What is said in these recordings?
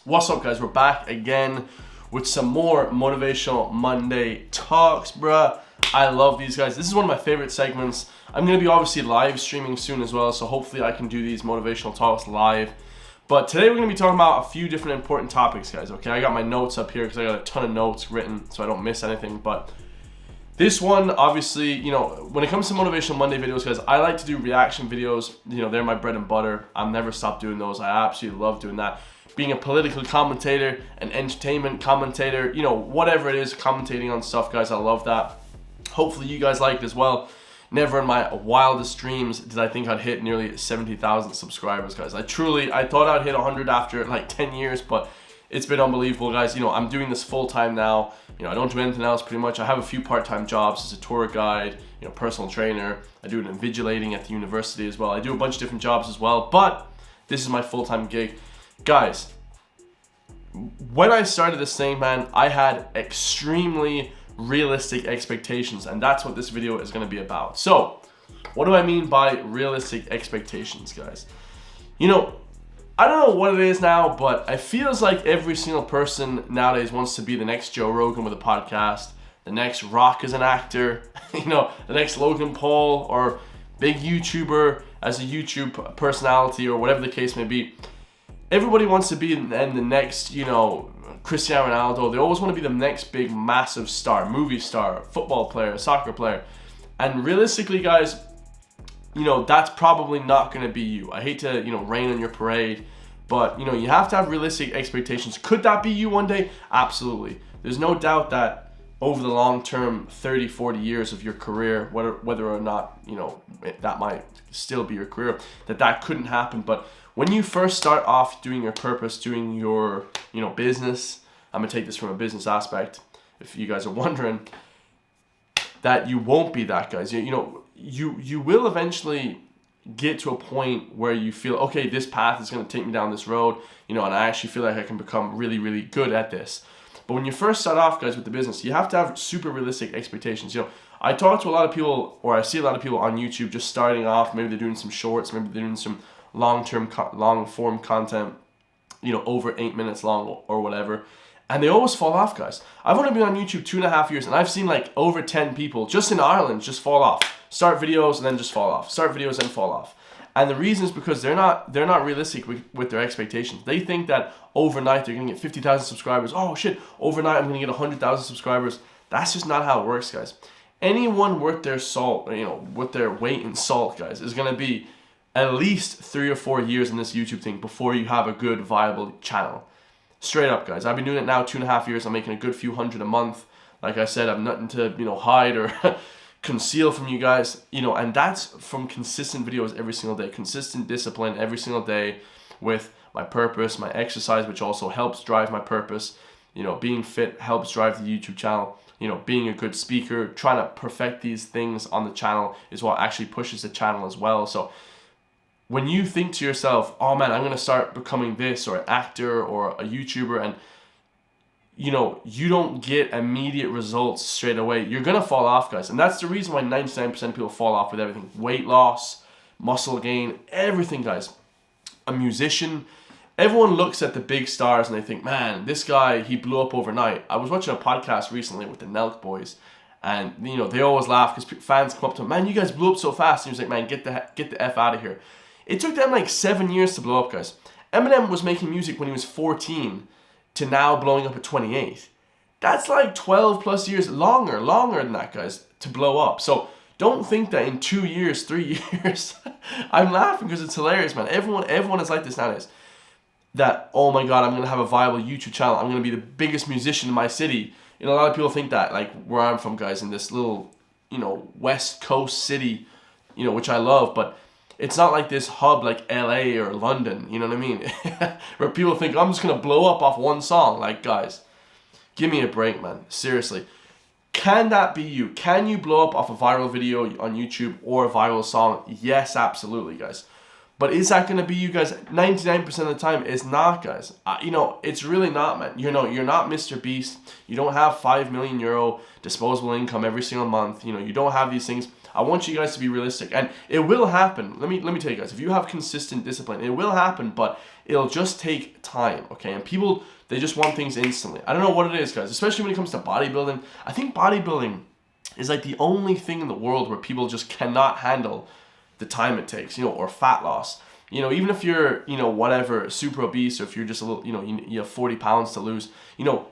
What's up, guys? We're back again with some more Motivational Monday talks, bruh. I love these guys. This is one of my favorite segments. I'm going to be obviously live streaming soon as well, so hopefully I can do these motivational talks live. But today we're going to be talking about a few different important topics, guys, okay? I got my notes up here because I got a ton of notes written so I don't miss anything. But this one, obviously, you know, when it comes to Motivational Monday videos, guys, I like to do reaction videos. You know, they're my bread and butter. I'll never stop doing those. I absolutely love doing that. Being a political commentator, an entertainment commentator, you know, whatever it is, commentating on stuff, guys, I love that. Hopefully you guys like it as well. Never in my wildest dreams did I think I'd hit nearly 70,000 subscribers, guys. I thought I'd hit 100 after like 10 years, but it's been unbelievable, guys. You know, I'm doing this full time now. You know, I don't do anything else pretty much. I have a few part-time jobs as a tour guide, you know, personal trainer. I do invigilating at the university as well. I do a bunch of different jobs as well, but this is my full-time gig. Guys, when I started this thing, man, I had extremely realistic expectations, and that's what this video is going to be about. So, what do I mean by realistic expectations, guys? You know, I don't know what it is now, but it feels like every single person nowadays wants to be the next Joe Rogan with a podcast, the next Rock as an actor, you know, the next Logan Paul, or big YouTuber as a YouTube personality, or whatever the case may be. Everybody wants to be the next, you know, Cristiano Ronaldo. They always want to be the next big, massive star, movie star, football player, soccer player. And realistically, guys, you know, that's probably not going to be you. I hate to, you know, rain on your parade, but, you know, you have to have realistic expectations. Could that be you one day? Absolutely. There's no doubt that over the long term, 30, 40 years of your career, whether or not, you know, that might still be your career, that couldn't happen. But when you first start off doing your purpose, doing your, you know, business, I'm going to take this from a business aspect, if you guys are wondering, that you won't be that, guys. You know, you will eventually get to a point where you feel, okay, this path is going to take me down this road, you know, and I actually feel like I can become really, really good at this. But when you first start off, guys, with the business, you have to have super realistic expectations. You know, I talk to a lot of people, or I see a lot of people on YouTube just starting off. Maybe they're doing some shorts, maybe they're doing some long form content, you know, over 8 minutes long or whatever. And they always fall off, guys. I've only been on YouTube 2.5 years, and I've seen like over 10 people just in Ireland just fall off. Start videos and then just fall off. Start videos and fall off. And the reason is because they're not realistic with their expectations. They think that overnight they're gonna get 50,000 subscribers. Oh shit, overnight I'm gonna get 100,000 subscribers. That's just not how it works, guys. Anyone worth their salt, you know, with their weight in salt, guys, is gonna be at least 3 or 4 years in this YouTube thing before you have a good, viable channel. Straight up, guys. I've been doing it now 2.5 years. I'm making a good few hundred a month. Like I said, I've nothing to, you know, hide or conceal from you guys, you know, and that's from consistent videos every single day, consistent discipline every single day with my purpose, my exercise, which also helps drive my purpose. You know, being fit helps drive the YouTube channel. You know, being a good speaker, trying to perfect these things on the channel is what actually pushes the channel as well. So when you think to yourself, oh man, I'm going to start becoming this, or an actor or a YouTuber, and you know, you don't get immediate results straight away, you're going to fall off, guys. And that's the reason why 99% of people fall off with everything. Weight loss, muscle gain, everything, guys. A musician, everyone looks at the big stars and they think, man, this guy, he blew up overnight. I was watching a podcast recently with the Nelk Boys, and you know, they always laugh because fans come up to him, man, you guys blew up so fast. And he was like, man, get the F out of here. It took them like 7 years to blow up, guys. Eminem was making music when he was 14 to now blowing up at 28. That's like 12 plus years, longer than that, guys, to blow up. So don't think that in 2 years, 3 years, I'm laughing because it's hilarious, man. Everyone is like this nowadays. That, oh my God, I'm going to have a viable YouTube channel. I'm going to be the biggest musician in my city. You know, a lot of people think that, like where I'm from, guys, in this little, you know, West Coast city, you know, which I love, but it's not like this hub like LA or London, you know what I mean? Where people think, I'm just going to blow up off one song. Like, guys, give me a break, man. Seriously. Can that be you? Can you blow up off a viral video on YouTube or a viral song? Yes, absolutely, guys. But is that going to be you, guys? 99% of the time, it's not, guys. You know, it's really not, man. You know, you're not Mr. Beast. You don't have €5 million disposable income every single month. You know, you don't have these things. I want you guys to be realistic, and it will happen. Let me tell you guys, if you have consistent discipline, it will happen, but it'll just take time, okay? And people, they just want things instantly. I don't know what it is, guys, especially when it comes to bodybuilding. I think bodybuilding is like the only thing in the world where people just cannot handle the time it takes, or fat loss. Even if you're, whatever, super obese, or if you're just a little, you have 40 pounds to lose,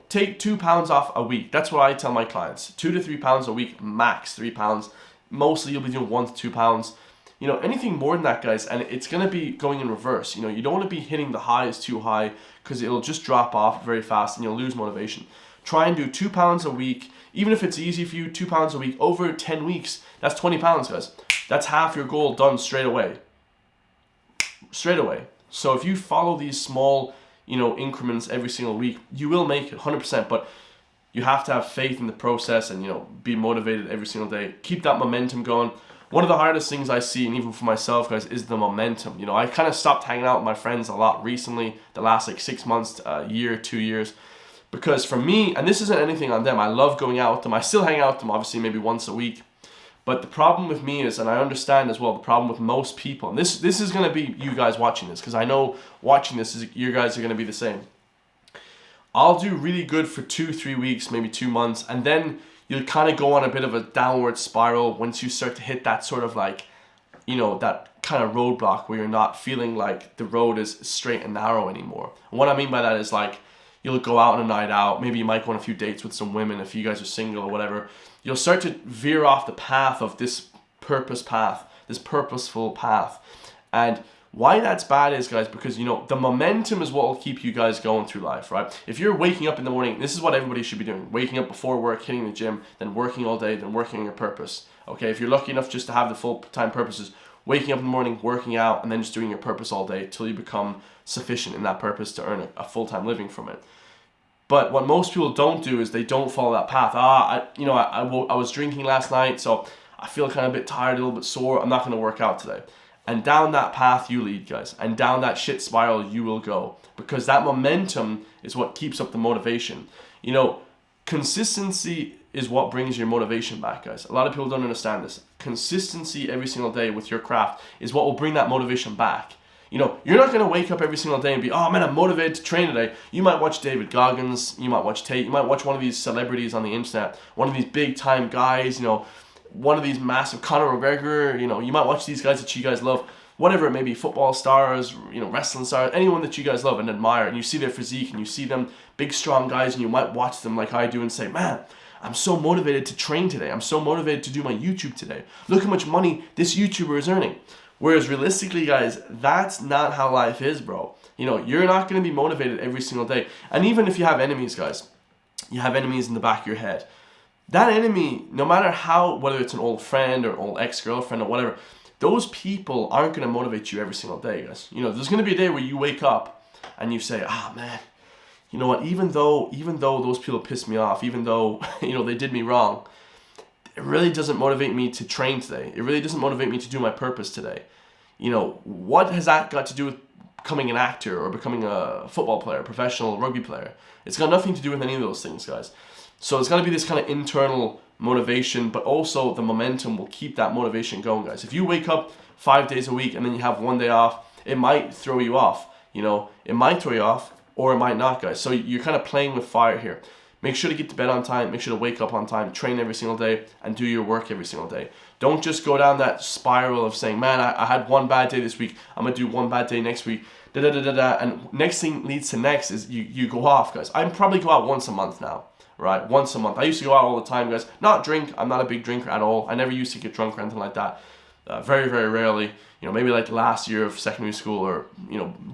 take 2 pounds off a week. That's what I tell my clients. 2 to 3 pounds a week, max 3 pounds. Mostly you'll be doing 1 to 2 pounds. Anything more than that, guys, and it's going to be going in reverse. You don't want to be hitting the highs too high, because it'll just drop off very fast and you'll lose motivation. Try and do 2 pounds a week. Even if it's easy for you, 2 pounds a week over 10 weeks, that's 20 pounds, guys. That's half your goal done straight away. So if you follow these small, increments every single week, you will make it 100%, but you have to have faith in the process and, be motivated every single day. Keep that momentum going. One of the hardest things I see, and even for myself, guys, is the momentum. I kind of stopped hanging out with my friends a lot recently, the last 6 months, a year, 2 years, because for me, and this isn't anything on them, I love going out with them. I still hang out with them, obviously, maybe once a week. But the problem with me is, and I understand as well, the problem with most people, and this is going to be you guys watching this, because I know watching this, you guys are going to be the same. I'll do really good for 2-3 weeks, maybe 2 months, and then you'll kind of go on a bit of a downward spiral once you start to hit that sort of like, that kind of roadblock where you're not feeling like the road is straight and narrow anymore. And what I mean by that is like, you'll go out on a night out, maybe you might go on a few dates with some women if you guys are single or whatever. You'll start to veer off the path of this purposeful path. And why that's bad is, guys, because, the momentum is what will keep you guys going through life, right? If you're waking up in the morning, this is what everybody should be doing. Waking up before work, hitting the gym, then working all day, then working on your purpose. Okay, if you're lucky enough just to have the full-time purposes, waking up in the morning, working out, and then just doing your purpose all day till you become sufficient in that purpose to earn a full-time living from it. But what most people don't do is they don't follow that path. I was drinking last night, so I feel kind of a bit tired, a little bit sore. I'm not going to work out today. And down that path you lead, guys. And down that shit spiral you will go. Because that momentum is what keeps up the motivation. Consistency is what brings your motivation back, guys. A lot of people don't understand this. Consistency every single day with your craft is what will bring that motivation back. You're not going to wake up every single day and be, oh man, I'm motivated to train today. You might watch David Goggins, you might watch Tate, you might watch one of these celebrities on the internet, one of these big time guys, one of these massive Conor McGregor, you might watch these guys that you guys love, whatever it may be, football stars, wrestling stars, anyone that you guys love and admire, and you see their physique and you see them big, strong guys, and you might watch them like I do and say, man, I'm so motivated to train today. I'm so motivated to do my YouTube today. Look how much money this YouTuber is earning. Whereas realistically, guys, that's not how life is, bro. You're not going to be motivated every single day. And even if you have enemies, guys, you have enemies in the back of your head. That enemy, no matter whether it's an old friend or an old ex-girlfriend or whatever, those people aren't going to motivate you every single day, guys. There's going to be a day where you wake up and you say, man, you know what, even though those people pissed me off, even though, they did me wrong, it really doesn't motivate me to train today. It really doesn't motivate me to do my purpose today. What has that got to do with becoming an actor or becoming a football player, professional rugby player? It's got nothing to do with any of those things, guys. So it's got to be this kind of internal motivation, but also the momentum will keep that motivation going, guys. If you wake up 5 days a week and then you have 1 day off, it might throw you off. It might throw you off or it might not, guys. So you're kind of playing with fire here. Make sure to get to bed on time. Make sure to wake up on time. Train every single day and do your work every single day. Don't just go down that spiral of saying, man, I had one bad day this week. I'm going to do one bad day next week. And next thing leads to next is you go off, guys. I probably go out once a month now, right? Once a month. I used to go out all the time, guys. Not drink. I'm not a big drinker at all. I never used to get drunk or anything like that. Very, very rarely. Maybe like last year of secondary school or,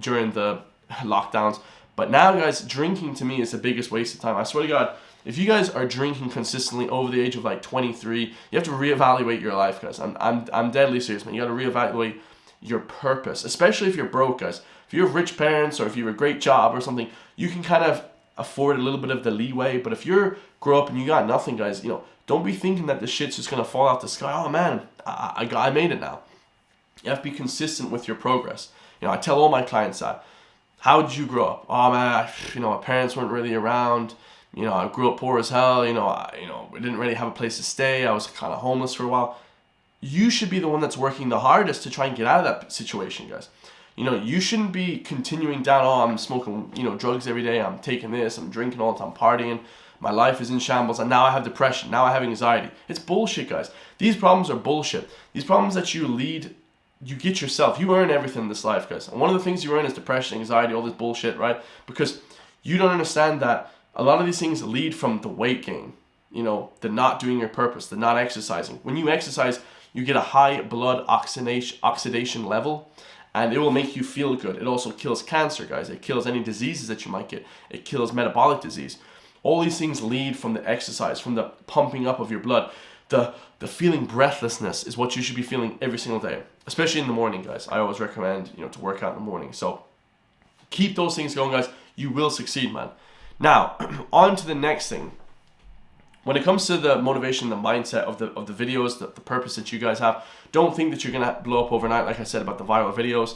during the lockdowns. But now, guys, drinking to me is the biggest waste of time. I swear to God, if you guys are drinking consistently over the age of like 23, you have to reevaluate your life, guys. I'm deadly serious, man. You got to reevaluate your purpose, especially if you're broke, guys. If you have rich parents or if you have a great job or something, you can kind of afford a little bit of the leeway. But if you're grow up and you got nothing, guys, don't be thinking that the shit's just gonna fall out the sky. Oh man, I made it now. You have to be consistent with your progress. I tell all my clients that. How did you grow up? Oh man, my parents weren't really around. I grew up poor as hell. We didn't really have a place to stay. I was kind of homeless for a while. you should be the one that's working the hardest to try and get out of that situation, guys. You know, you shouldn't be continuing down, oh, I'm smoking, you know, drugs every day, I'm taking this, I'm drinking all the time, partying, my life is in shambles, and now I have depression, now I have anxiety. It's bullshit, guys. These problems are bullshit. These problems that you get yourself. You earn everything in this life, guys. And one of the things you earn is depression, anxiety, all this bullshit, right? Because you don't understand that a lot of these things lead from the weight gain, you know, the not doing your purpose, the not exercising. When you exercise, you get a high blood oxidation level, and it will make you feel good. It also kills cancer, guys. It kills any diseases that you might get. It kills metabolic disease. All these things lead from the exercise, from the pumping up of your blood. The feeling breathlessness is what you should be feeling every single day, especially in the morning, guys. I always recommend, you know, to work out in the morning. So keep those things going, guys. You will succeed, man. Now, on to the next thing. When it comes to the motivation, the mindset of the videos, the purpose that you guys have, don't think that you're gonna blow up overnight. Like I said about the viral videos,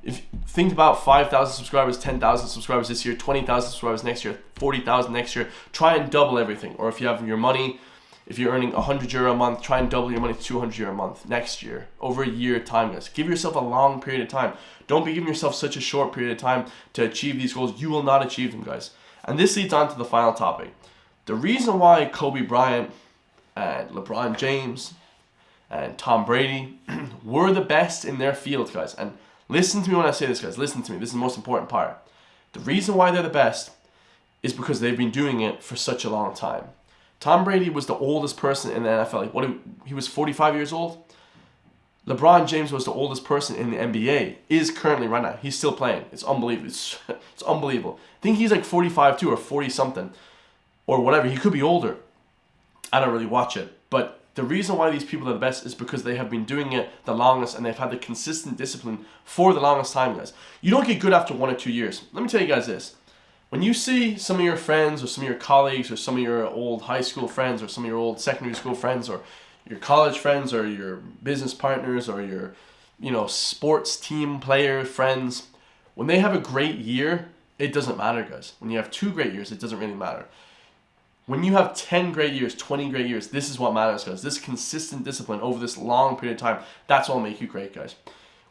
if think about 5,000 subscribers, 10,000 subscribers this year, 20,000 subscribers next year, 40,000 next year. Try and double everything. Or if you have your money, if you're earning €100 a month, try and double your money to €200 a month next year, over a year time, guys. Give yourself a long period of time. Don't be giving yourself such a short period of time to achieve these goals. You will not achieve them, guys. And this leads on to the final topic. The reason why Kobe Bryant and LeBron James and Tom Brady were the best in their field, guys. And listen to me when I say this, guys. Listen to me. This is the most important part. The reason why they're the best is because they've been doing it for such a long time. Tom Brady was the oldest person in the NFL. He was 45 years old. LeBron James was the oldest person in the NBA. Is currently right now. He's still playing. It's unbelievable. It's unbelievable. I think he's like 45 too, or 40 something, or whatever. He could be older. I don't really watch it. But the reason why these people are the best is because they have been doing it the longest, and they've had the consistent discipline for the longest time, guys. You don't get good after 1 or 2 years. Let me tell you guys this. When you see some of your friends or some of your colleagues or some of your old high school friends or some of your old secondary school friends or your college friends or your business partners or your, you know, sports team player friends, when they have a great year, it doesn't matter, guys. When you have 2 great years, it doesn't really matter. When you have 10 great years, 20 great years, this is what matters, guys. This consistent discipline over this long period of time, that's what will make you great, guys.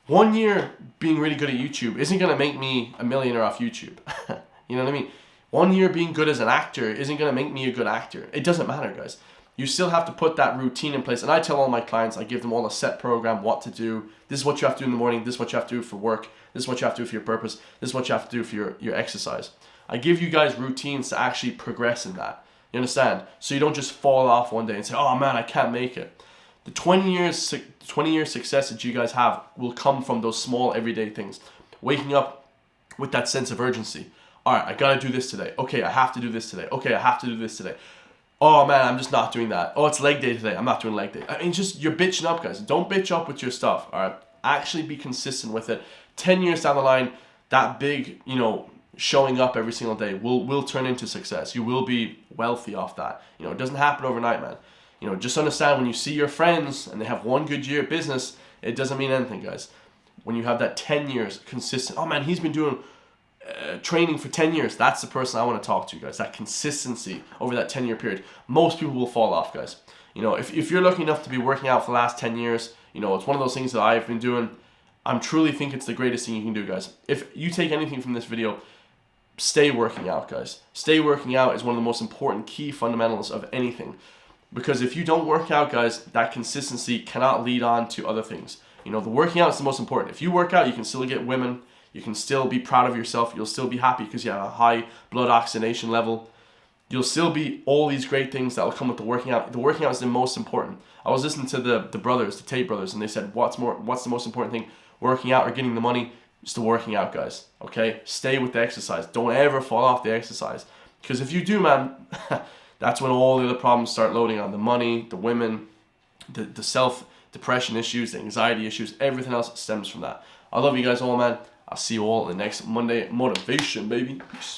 1 year being really good at YouTube isn't going to make me a millionaire off YouTube. You know what I mean? 1 year being good as an actor isn't going to make me a good actor. It doesn't matter, guys. You still have to put that routine in place. And I tell all my clients, I give them all a set program, what to do. This is what you have to do in the morning. This is what you have to do for work. This is what you have to do for your purpose. This is what you have to do for your exercise. I give you guys routines to actually progress in that. You understand? So you don't just fall off one day and say, oh man, I can't make it. The 20 year success that you guys have will come from those small everyday things. Waking up with that sense of urgency. All right, I got to do this today. Okay, I have to do this today. Okay, I have to do this today. Oh man, I'm just not doing that. Oh, it's leg day today. I'm not doing leg day. I mean, just you're bitching up, guys. Don't bitch up with your stuff. All right, actually be consistent with it. 10 years down the line, that big, you know, showing up every single day will turn into success. You will be wealthy off that. You know, it doesn't happen overnight, man. You know, just understand when you see your friends and they have 1 good year of business, it doesn't mean anything, guys. When you have that 10 years consistent, oh man, he's been doing training for 10 years. That's the person I want to talk to, guys. That consistency over that 10-year period. Most people will fall off, guys. You know, if you're lucky enough to be working out for the last 10 years, you know, it's one of those things that I've been doing. I'm truly think it's the greatest thing you can do, guys. If you take anything from this video, stay working out, guys. Stay working out is one of the most important key fundamentals of anything. Because if you don't work out, guys, that consistency cannot lead on to other things. You know, the working out is the most important. If you work out, you can still get women. You can still be proud of yourself. You'll still be happy because you have a high blood oxidation level. You'll still be all these great things that will come with the working out. The working out is the most important. I was listening to the brothers, the Tate brothers, and they said, what's the most important thing? Working out or getting the money? It's the working out, guys. Okay? Stay with the exercise. Don't ever fall off the exercise. Because if you do, man, that's when all the other problems start loading on. The money, the women, the self-depression issues, the anxiety issues, everything else stems from that. I love you guys all, man. I'll see you all in the next Monday motivation, baby. Peace.